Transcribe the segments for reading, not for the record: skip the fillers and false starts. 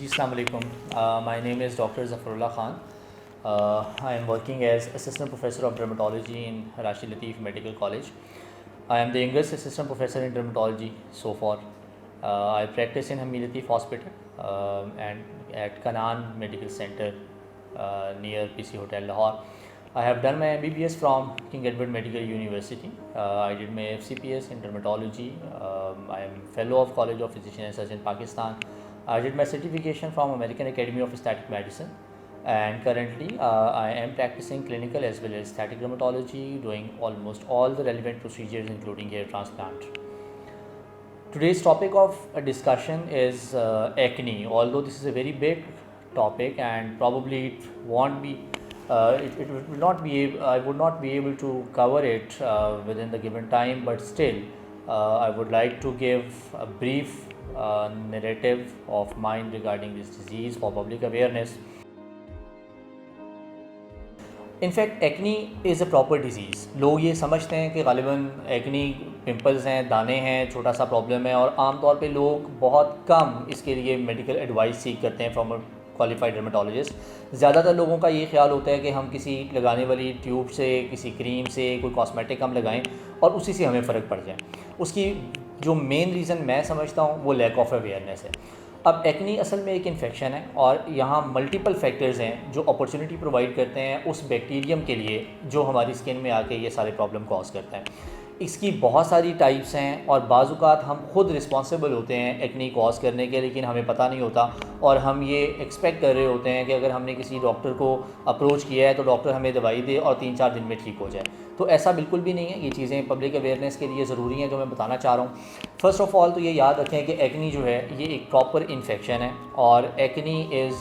Ji, Assalamu alaikum. My name is Dr. Zafarullah Khan. I am working as Assistant Professor of Dermatology in Rashid Latif Medical College. I am the youngest Assistant Professor in Dermatology so far. I practice in Hamid Latif Hospital and at Kanaan Medical Center near PC Hotel Lahore. I have done my MBBS from King Edward Medical University. I did my FCPS in dermatology. I am fellow of College of Physicians and Surgeons in Pakistan. I did my certification from American Academy of Aesthetic Medicine, and currently I am practicing clinical as well as aesthetic dermatology, doing almost all the relevant procedures including hair transplant. Today's topic of discussion is acne. Although this is a very big topic and probably it won't be it will not be I would not be able to cover it within the given time, but still I would like to give a brief narrative of mine regarding this disease for public awareness. In fact acne is a proper disease. लोग ये समझते हैं कि ग़ालिबन acne pimples हैं, दाने हैं, छोटा सा प्रॉब्लम है, और आम तौर पे लोग बहुत कम इसके लिए मेडिकल एडवाइस सीख करते हैं फ्रॉम अ क्वालिफाइड डर्मेटोलॉजिस्ट. ज़्यादातर लोगों का ये ख्याल होता है कि हम किसी लगाने वाली ट्यूब से, किसी क्रीम से, कोई कॉस्मेटिक हम लगाएं और उसी से हमें फ़र्क पड़ जाए. उसकी जो मेन रीज़न मैं समझता हूँ वो लैक ऑफ अवेयरनेस है. अब एक्नी असल में एक इन्फेक्शन है और यहाँ मल्टीपल फैक्टर्स हैं जो अपॉर्चुनिटी प्रोवाइड करते हैं उस बैक्टीरियम के लिए जो हमारी स्किन में आके ये सारे प्रॉब्लम कॉज करता है. इसकी बहुत सारी टाइप्स हैं और बाज़-औक़ात हम खुद रिस्पॉन्सिबल होते हैं एक्नी कॉज करने के, लेकिन हमें पता नहीं होता और हम ये एक्सपेक्ट कर रहे होते हैं कि अगर हमने किसी डॉक्टर को अप्रोच किया है तो डॉक्टर हमें दवाई दे और 3-4 दिन में ठीक हो जाए. तो ऐसा बिल्कुल भी नहीं है. ये चीज़ें पब्लिक अवेयरनेस के लिए ज़रूरी हैं जो मैं बताना चाह रहा हूँ. फ़र्स्ट ऑफ़ ऑल तो ये याद रखें कि एक्नी जो है ये एक प्रॉपर इन्फेक्शन है और एक्नी इज़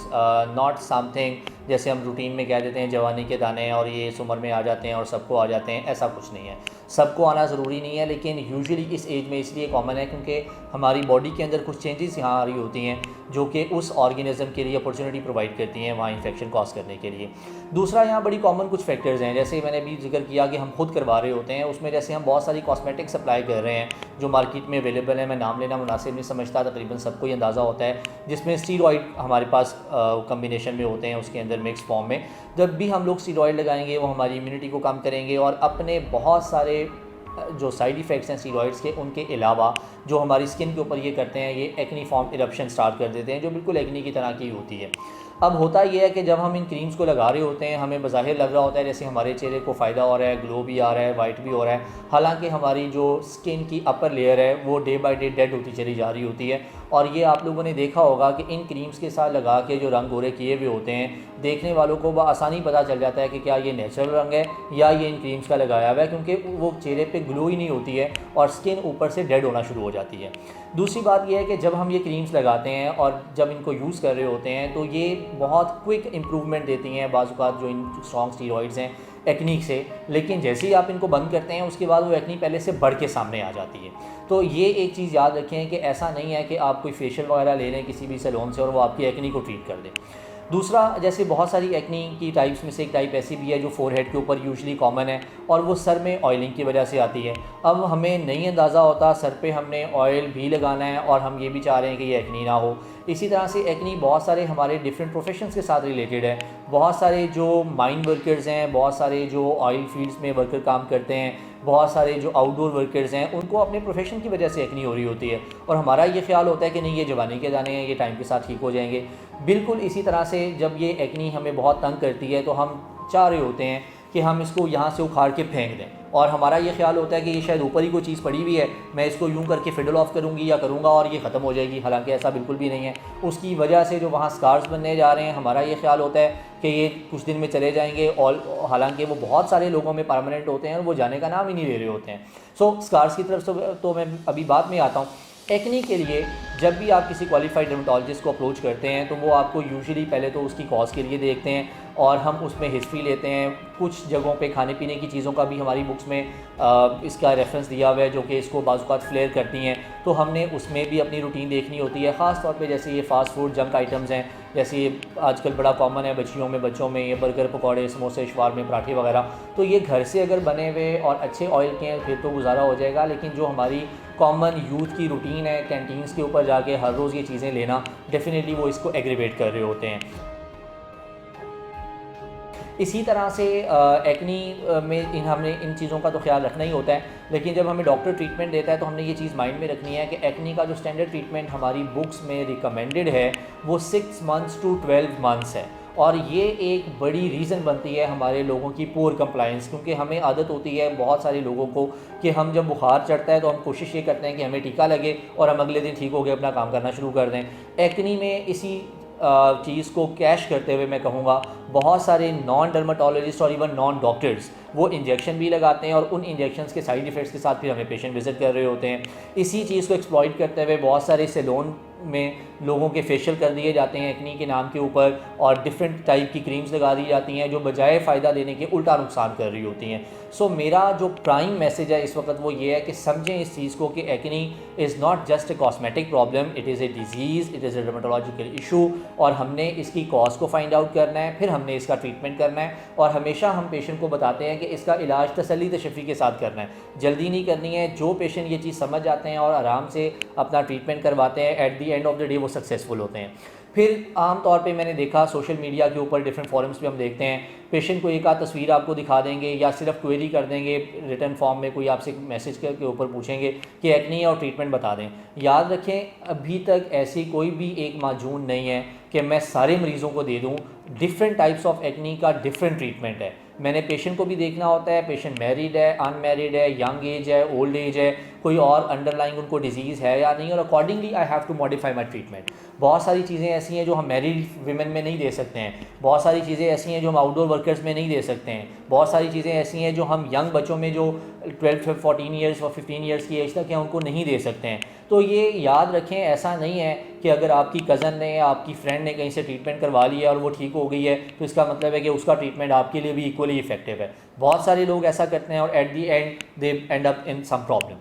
नॉट समथिंग जैसे हम रूटीन में कह देते हैं जवानी के दाने और ये इस उम्र में आ जाते हैं और सबको आ जाते हैं. ऐसा कुछ नहीं है. सबको आना ज़रूरी नहीं है, लेकिन यूजुअली इस एज में इसलिए कॉमन है क्योंकि हमारी बॉडी के अंदर कुछ चेंजेस यहाँ आ रही होती हैं जो कि उस ऑर्गेनिज़म के लिए अपॉर्चुनिटी प्रोवाइड करती हैं वहाँ इन्फेक्शन कॉज करने के लिए. दूसरा, यहाँ बड़ी कॉमन कुछ फैक्टर्स हैं जैसे मैंने भी जिक्र किया कि हम खुद करवा रहे होते हैं. उसमें जैसे हम बहुत सारी कॉस्मेटिक सप्लाई कर रहे हैं जो मार्केट में अवेलेबल है. मैं नाम लेना मुनासिब नहीं समझता, तकरीबन सबको ये अंदाज़ा होता है, जिसमें स्टीरॉइड हमारे पास कम्बिनेशन में होते हैं उसके अंदर मिक्स फॉर्म में. जब भी हम लोग स्टीरॉइड लगाएंगे वो हमारी इम्यूनिटी को कम करेंगे और अपने बहुत सारे जो साइड इफ़ेक्ट्स हैं स्टीरॉइड्स के उनके अलावा जो हमारी स्किन के ऊपर ये करते हैं, ये एक्नी फॉर्म इरप्शन स्टार्ट कर देते हैं जो बिल्कुल एक्नी की तरह की होती है. अब होता यह है कि जब हम इन क्रीम्स को लगा रहे होते हैं हमें बज़ाहिर लग रहा होता है जैसे हमारे चेहरे को फ़ायदा हो रहा है, ग्लो भी आ रहा है, वाइट भी हो रहा है. हालांकि हमारी जो स्किन की अपर लेयर है वो डे बाय डे डेड होती चली जा रही होती है. और ये आप लोगों ने देखा होगा कि इन क्रीम्स के साथ लगा के जो रंग गोरे किए हुए होते हैं, देखने वालों को बआसानी पता चल जाता है कि क्या ये नेचुरल रंग है या ये इन क्रीम्स का लगाया हुआ है, क्योंकि वो चेहरे पे ग्लो ही नहीं होती है और स्किन ऊपर से डेड होना शुरू हो जाती है. दूसरी बात यह है कि जब हम ये क्रीम्स लगाते हैं और जब इनको यूज़ कर रहे होते हैं तो ये बहुत क्विक इम्प्रूवमेंट देती हैं बाज़-औक़ात जो इन स्ट्रॉन्ग स्टीरॉइड्स हैं एक्नी से, लेकिन जैसे ही आप इनको बंद करते हैं उसके बाद वो एक्नी पहले से बढ़ के सामने आ जाती है. तो ये एक चीज़ याद रखें कि ऐसा नहीं है कि आप कोई फेशियल वगैरह ले लें किसी भी सैलून से और वो आपकी एक्नी को ट्रीट कर दे. दूसरा, जैसे बहुत सारी एक्नी की टाइप्स में से एक टाइप ऐसी भी है जो फोरहेड के ऊपर यूजुअली कॉमन है और वो सर में ऑयलिंग की वजह से आती है. अब हमें नहीं अंदाज़ा होता सर पे हमने ऑयल भी लगाना है और हम ये भी चाह रहे हैं कि ये एक्नी ना हो. इसी तरह से एक्नी बहुत सारे हमारे डिफरेंट प्रोफेशंस के साथ रिलेटेड है. बहुत सारे जो माइन वर्कर्स हैं, बहुत सारे जो ऑयल फील्ड्स में वर्कर काम करते हैं, बहुत सारे जो आउटडोर वर्कर्स हैं, उनको अपने प्रोफेशन की वजह से एक्नी हो रही होती है और हमारा ये ख्याल होता है कि नहीं ये जवानी के दाने हैं, ये टाइम के साथ ठीक हो जाएंगे. बिल्कुल इसी तरह से जब ये एक्नी हमें बहुत तंग करती है तो हम चाह रहे होते हैं कि हम इसको यहाँ से उखाड़ के फेंक दें और हमारा ये ख्याल होता है कि ये शायद ऊपर ही कोई चीज़ पड़ी हुई है, मैं इसको यूं करके फिडल ऑफ करूँगी या करूँगा और ये ख़त्म हो जाएगी. हालांकि ऐसा बिल्कुल भी नहीं है. उसकी वजह से जो वहाँ स्कार्स बनने जा रहे हैं हमारा ये ख्याल होता है कि ये कुछ दिन में चले जाएंगे और हालांकि वो बहुत सारे लोगों में परमानेंट होते हैं और वो जाने का नाम ही नहीं ले रहे होते हैं. सो स्कार्स की तरफ से तो मैं अभी बाद में आता हूँ. एक्नी के लिए जब भी आप किसी क्वालिफाइड डर्मेटोलॉजिस्ट को अप्रोच करते हैं तो वो आपको यूजुअली पहले तो उसकी कॉज के लिए देखते हैं और हम उसमें हिस्ट्री लेते हैं. कुछ जगहों पे खाने पीने की चीज़ों का भी हमारी बुक्स में इसका रेफरेंस दिया हुआ है जो कि इसको बाज़-औक़ात फ्लेयर करती हैं, तो हमने उसमें भी अपनी रूटीन देखनी होती है. ख़ास तौर पे जैसे ये फ़ास्ट फूड जंक आइटम्स हैं जैसे ये आजकल बड़ा कॉमन है बच्चियों में, बच्चों में, ये बर्गर, पकौड़े, समोसे, शवारमे, पराठे वगैरह, तो ये घर से अगर बने हुए और अच्छे ऑयल के हैं फिर तो गुजारा हो जाएगा। लेकिन जो हमारी कॉमन यूथ की रूटीन है, कैंटीन्स के ऊपर जाके हर रोज़ ये चीज़ें लेना, डेफिनेटली वो इसको एग्रीवेट कर रहे होते हैं। इसी तरह से एक्नी में हमने इन चीज़ों का तो ख्याल रखना ही होता है, लेकिन जब हमें डॉक्टर ट्रीटमेंट देता है तो हमने ये चीज़ माइंड में रखनी है कि एक्नी का जो स्टैंडर्ड ट्रीटमेंट हमारी बुक्स में रिकमेंडेड है वो 6 मंथ्स टू 12 मंथ्स है। और ये एक बड़ी रीज़न बनती है हमारे लोगों की पुअर कंप्लाइंस, क्योंकि हमें आदत होती है बहुत सारे लोगों को कि हम जब बुखार चढ़ता है तो हम कोशिश ये करते हैं कि हमें टीका लगे और हम अगले दिन ठीक हो गए अपना काम करना शुरू कर दें। एक्नी में इसी चीज़ को कैश करते हुए मैं कहूँगा बहुत सारे नॉन डर्माटोलॉजिस्ट और इवन नॉन डॉक्टर्स वो इंजेक्शन भी लगाते हैं और उन इंजेक्शंस के साइड इफ़ेक्ट्स के साथ फिर हमें पेशेंट विज़िट कर रहे होते हैं। इसी चीज़ को एक्सप्लॉइट करते हुए बहुत सारे सैलून में लोगों के फेशियल कर दिए जाते हैं एक्नी के नाम के ऊपर, और डिफरेंट टाइप की क्रीम्स लगा दी जाती हैं जो बजाय फ़ायदा देने के उल्टा नुकसान कर रही होती हैं। सो मेरा जो प्राइम मैसेज है इस वक्त वो ये है कि समझें इस चीज़ को कि acne is not just a cosmetic problem, it is a disease, it is a dermatological issue, और हमने इसकी कॉज को फाइंड आउट करना है, फिर हमने इसका ट्रीटमेंट करना है। और हमेशा हम पेशेंट को बताते हैं कि इसका इलाज तसल्ली तशफ़ी के साथ करना है, जल्दी नहीं करनी है। जो पेशेंट ये चीज़ समझ जाते हैं और आराम से अपना ट्रीटमेंट करवाते हैं, at the end of the day वो सक्सेसफुल होते हैं। फिर आम तौर पे मैंने देखा सोशल मीडिया के ऊपर डिफरेंट फोरम्स पे हम देखते हैं पेशेंट को एक आध तस्वीर आपको दिखा देंगे या सिर्फ क्वेरी कर देंगे रिटर्न फॉर्म में, कोई आपसे मैसेज के ऊपर पूछेंगे कि एक्नी है और ट्रीटमेंट बता दें। याद रखें अभी तक ऐसी कोई भी एक माजून नहीं है कि मैं सारे मरीज़ों को दे दूँ। डिफरेंट टाइप्स ऑफ एक्नी का डिफरेंट ट्रीटमेंट है। मैंने पेशेंट को भी देखना होता है, पेशेंट मैरिड है, अनमैरिड है, यंग एज है, ओल्ड एज है, कोई और अंडरलाइंग उनको डिजीज़ है या नहीं, और accordingly I have to modify my treatment. बहुत सारी चीज़ें ऐसी हैं जो हम मैरिड वीमेन में नहीं दे सकते हैं, बहुत सारी चीज़ें ऐसी हैं जो हम आउटडोर वर्कर्स में नहीं दे सकते हैं, बहुत सारी चीज़ें ऐसी हैं जो हम यंग बच्चों में जो 12, 14 ईयर्स और 15 ईयर्स की एज तक हैं उनको नहीं दे सकते हैं। तो ये याद रखें, ऐसा नहीं है कि अगर आपकी कज़न ने या आपकी फ्रेंड ने कहीं से ट्रीटमेंट करवा लिया और वो ठीक हो गई है तो इसका मतलब है कि उसका ट्रीटमेंट आपके लिए भी इक्वली इफेक्टिव है। बहुत सारे लोग ऐसा करते हैं और at the end they end up in some problem.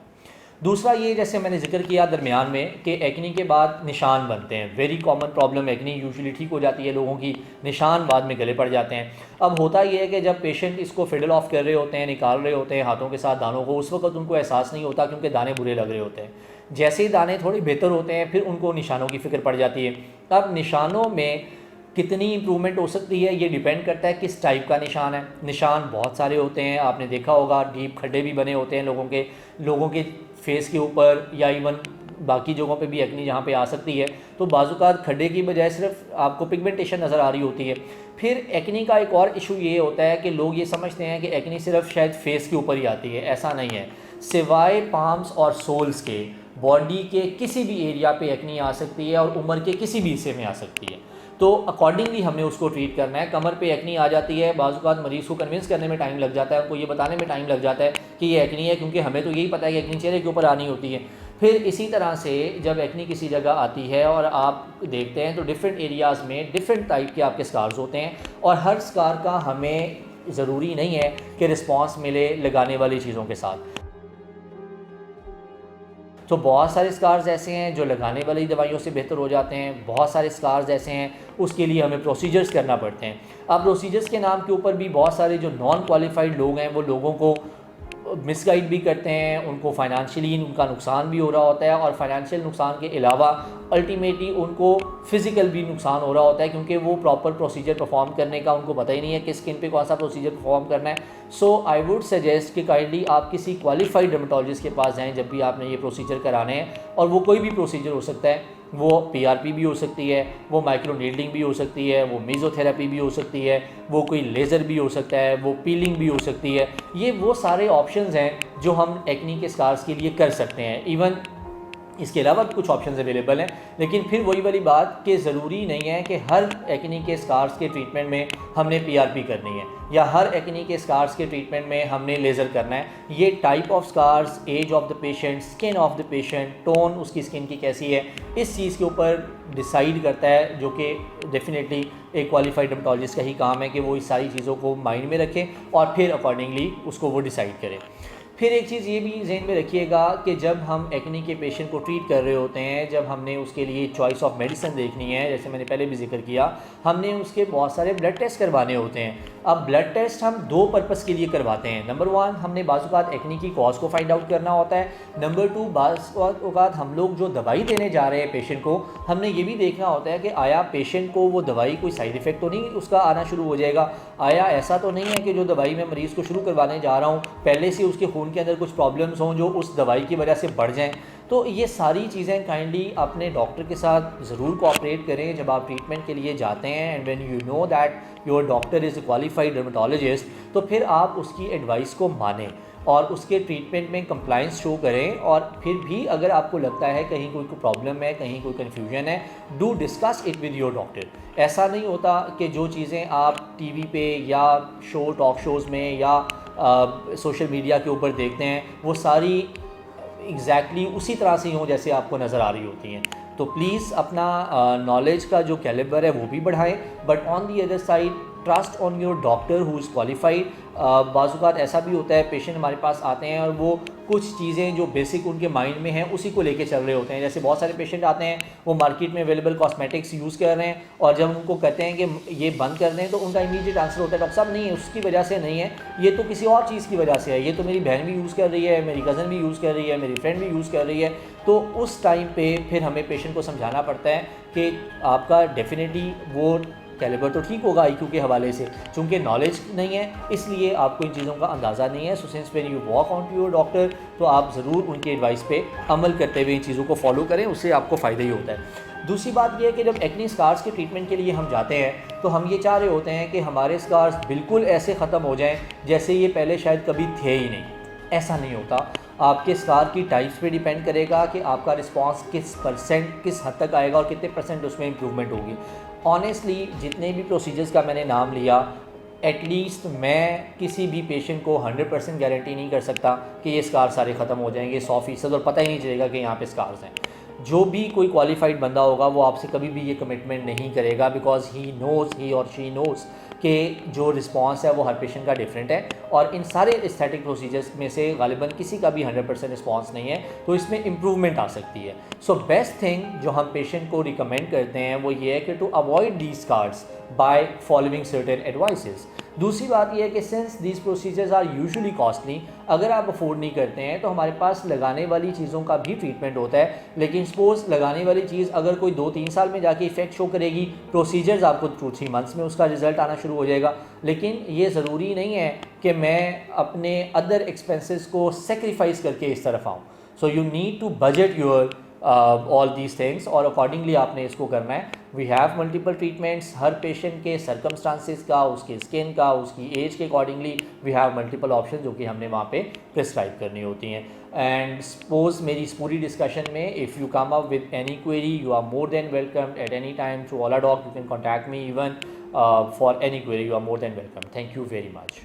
दूसरा ये, जैसे मैंने जिक्र किया दरमियान में, कि एक्नी के बाद निशान बनते हैं। Very common problem, acne usually ठीक हो जाती है लोगों की, निशान बाद में गले पड़ जाते हैं। अब होता ये है कि जब पेशेंट इसको फिडल ऑफ कर रहे होते हैं, निकाल रहे होते हैं हाथों के साथ दानों को, उस वक्त उनको एहसास नहीं होता क्योंकि दाने बुरे लग रहे होते हैं। जैसे ही दाने थोड़े बेहतर होते हैं फिर उनको निशानों की फ़िक्र पड़ जाती है। अब निशानों में कितनी इम्प्रूवमेंट हो सकती है ये डिपेंड करता है किस टाइप का निशान है। निशान बहुत सारे होते हैं, आपने देखा होगा डीप खड्डे भी बने होते हैं लोगों के फेस के ऊपर, या इवन बाकी जगहों पे भी एक्नी जहाँ पे आ सकती है। तो बाज़ात खड्डे की बजाय सिर्फ आपको पिगमेंटेशन नज़र आ रही होती है। फिर एक्नी का एक और इशू ये होता है कि लोग ये समझते हैं कि एक्नी सिर्फ शायद फेस के ऊपर ही आती है, ऐसा नहीं है। सिवाय पाम्स और सोल्स के बॉडी के किसी भी एरिया पे एक्नी आ सकती है और उम्र के किसी भी हिस्से में आ सकती है। तो अकॉर्डिंगली हमने उसको ट्रीट करना है। कमर पे एक्नी आ जाती है, बाज़ात मरीज़ को कन्विंस करने में टाइम लग जाता है, उनको ये बताने में टाइम लग जाता है कि ये एक्नी है, क्योंकि हमें तो यही पता है कि एक्नी चेहरे के ऊपर आनी होती है। फिर इसी तरह से जब एक्नी किसी जगह आती है और आप देखते हैं तो डिफरेंट एरियाज़ में डिफरेंट टाइप के आपके स्कार्स होते हैं, और हर स्कार का हमें ज़रूरी नहीं है कि रिस्पॉन्स मिले लगाने वाली चीज़ों के साथ। तो बहुत सारे स्कार्स ऐसे हैं जो लगाने वाली दवाइयों से बेहतर हो जाते हैं, बहुत सारे स्कार्स ऐसे हैं उसके लिए हमें प्रोसीजर्स करना पड़ते हैं। अब प्रोसीजर्स के नाम के ऊपर भी बहुत सारे जो नॉन क्वालिफाइड लोग हैं वो लोगों को मिसगाइड भी करते हैं, उनको फाइनेंशियली उनका नुकसान भी हो रहा होता है, और फाइनेंशियल नुकसान के अलावा अल्टीमेटली उनको फ़िज़िकल भी नुकसान हो रहा होता है, क्योंकि वो प्रॉपर प्रोसीजर परफॉर्म करने का उनको पता ही नहीं है कि स्किन पे कौन सा प्रोसीजर परफॉर्म करना है। सो आई वुड सजेस्ट कि काइंडली आप किसी क्वालिफाइड डर्मेटोलॉजिस्ट के पास जाएँ जब भी आपने ये प्रोसीजर कराने हैं, और वो कोई भी प्रोसीजर हो सकता है। वो PRP भी हो सकती है, वो माइक्रो नीडलिंग भी हो सकती है, वो मेसोथेरेपी भी हो सकती है, वो कोई लेज़र भी हो सकता है, वो पीलिंग भी हो सकती है। ये वो सारे ऑप्शंस हैं जो हम एक्नी के स्कार्स के लिए कर सकते हैं। इवन इसके अलावा भी कुछ ऑप्शंस अवेलेबल हैं, लेकिन फिर वही वाली बात कि ज़रूरी नहीं है कि हर एक्नी के स्कार्स के ट्रीटमेंट में हमने PRP करनी है या हर एक्नी के स्कार्स के ट्रीटमेंट में हमने लेज़र करना है। ये type of scars, age of the patient, skin of the patient, tone उसकी स्किन की कैसी है, इस चीज़ के ऊपर डिसाइड करता है, जो कि डेफिनेटली एक क्वालिफाइड डर्मेटोलॉजिस्ट का ही काम है कि वो इस सारी चीज़ों को माइंड में रखें और फिर अकॉर्डिंगली उसको वो डिसाइड करें। फिर एक चीज़ ये भी जहन में रखिएगा कि जब हम एक्ने के पेशेंट को ट्रीट कर रहे होते हैं, जब हमने उसके लिए चॉइस ऑफ मेडिसिन देखनी है, जैसे मैंने पहले भी जिक्र किया, हमने उसके बहुत सारे ब्लड टेस्ट करवाने होते हैं। अब ब्लड टेस्ट हम दो पर्पज़ के लिए करवाते हैं। नंबर 1, हमने बाज़ औक़ात एक्ने की कॉज को फाइंड आउट करना होता है। नंबर 2, बाज़ औक़ात हम लोग जो दवाई देने जा रहे हैं पेशेंट को, हमने ये भी देखना होता है कि आया पेशेंट को वो दवाई कोई साइड इफ़ेक्ट तो नहीं उसका आना शुरू हो जाएगा, आया ऐसा तो नहीं है कि जो दवाई मैं मरीज़ को शुरू करवाने जा रहा हूँ पहले से उसके खून के अंदर कुछ प्रॉब्लम्स हों जो उस दवाई की वजह से बढ़ जाएं। तो ये सारी चीज़ें काइंडली अपने डॉक्टर के साथ ज़रूर कोऑपरेट करें जब आप ट्रीटमेंट के लिए जाते हैं। And when you know that your doctor is a qualified dermatologist, तो फिर आप उसकी एडवाइस को मानें और उसके ट्रीटमेंट में कंप्लाइंस शो करें। और फिर भी अगर आपको लगता है कहीं कोई प्रॉब्लम है, कहीं कोई कन्फ्यूजन है, do discuss it with your doctor. ऐसा नहीं होता कि जो चीज़ें आप टीवी पे या टॉक शोज़ में या सोशल मीडिया के ऊपर देखते हैं वो सारी एग्जैक्टली उसी तरह से हों जैसे आपको नज़र आ रही होती हैं। तो प्लीज़ अपना नॉलेज का जो कैलिबर है वो भी बढ़ाएं, but on the other side trust on your doctor who is qualified. बाज़ औक़ात ऐसा भी होता है पेशेंट हमारे पास आते हैं और वो कुछ चीज़ें जो बेसिक उनके माइंड में हैं उसी को लेके चल रहे होते हैं। जैसे बहुत सारे पेशेंट आते हैं वो मार्केट में अवेलेबल कॉस्मेटिक्स यूज़ कर रहे हैं और जब उनको कहते हैं कि ये बंद कर दें तो उनका इमीडिएट आंसर होता है डॉक्टर साहब नहीं, उसकी वजह से नहीं है, ये तो किसी और चीज़ की वजह से है, ये तो मेरी बहन भी यूज़ कर रही है, मेरी कज़न भी यूज़ कर रही है, मेरी फ्रेंड भी यूज़ कर रही है। तो उस टाइम पे फिर हमें पेशेंट को समझाना पड़ता है कि आपका डेफिनेटली वो कैलिबर तो ठीक होगा IQ के हवाले से, चूँकि नॉलेज नहीं है इसलिए आपको इन चीज़ों का अंदाज़ा नहीं है। So since when you walk on to your doctor, तो आप ज़रूर उनकी एडवाइस पे अमल करते हुए इन चीज़ों को फॉलो करें, उससे आपको फ़ायदा ही होता है। दूसरी बात यह है कि जब एक्ने स्कार्स के ट्रीटमेंट के लिए हम जाते हैं तो हम ये चाह रहे होते हैं कि हमारे स्कार्स बिल्कुल ऐसे ख़त्म हो जाएँ जैसे ये पहले शायद कभी थे ही नहीं। ऐसा नहीं होता। आपके स्कार की टाइप्स पे डिपेंड करेगा कि आपका रिस्पांस किस हद तक आएगा और कितने % उसमें इम्प्रूवमेंट होगी। ऑनेस्टली जितने भी प्रोसीजर्स का मैंने नाम लिया, एटलीस्ट मैं किसी भी पेशेंट को 100% गारंटी नहीं कर सकता कि ये स्कार सारे ख़त्म हो जाएंगे 100%, और पता ही नहीं चलेगा कि यहाँ पे स्कार्स हैं। जो भी कोई क्वालिफाइड बंदा होगा वो आपसे कभी भी ये कमिटमेंट नहीं करेगा, बिकॉज ही और शी नोज़ कि जो रिस्पांस है वो हर पेशेंट का डिफरेंट है और इन सारे एस्थेटिक प्रोसीजर्स में से गालिबन किसी का भी 100% रिस्पांस नहीं है, तो इसमें इम्प्रूवमेंट आ सकती है। सो बेस्ट थिंग जो हम पेशेंट को रिकमेंड करते हैं वो ये है कि to avoid these scars by following certain advices. दूसरी बात यह है कि since these procedures are usually costly, अगर आप अफोर्ड नहीं करते हैं तो हमारे पास लगाने वाली चीज़ों का भी ट्रीटमेंट होता है। लेकिन सपोज़ लगाने वाली चीज़ अगर कोई 2-3 साल में जाके इफेक्ट शो करेगी, प्रोसीजर्स आपको 2-3 मंथ्स में उसका रिजल्ट आना शुरू हो जाएगा। लेकिन ये ज़रूरी नहीं है कि मैं अपने अदर एक्सपेंसेस को सेक्रीफाइस करके इस तरफ आऊँ। So you need to budget your all these things और अकॉर्डिंगली आपने इसको करना है। वी हैव मल्टीपल ट्रीटमेंट्स, हर पेशेंट के सर्कमस्टांसिस का, उसके स्किन का, उसकी एज के accordingly we have multiple option जो कि हमने वहाँ पे प्रिस्क्राइब करनी होती हैं। एंड सपोज मेरी इस पूरी डिस्कशन में if you come up with any query, you are more than welcome at any time through Oladoc. You can contact me even for any query, you are more than welcome. Thank you very much.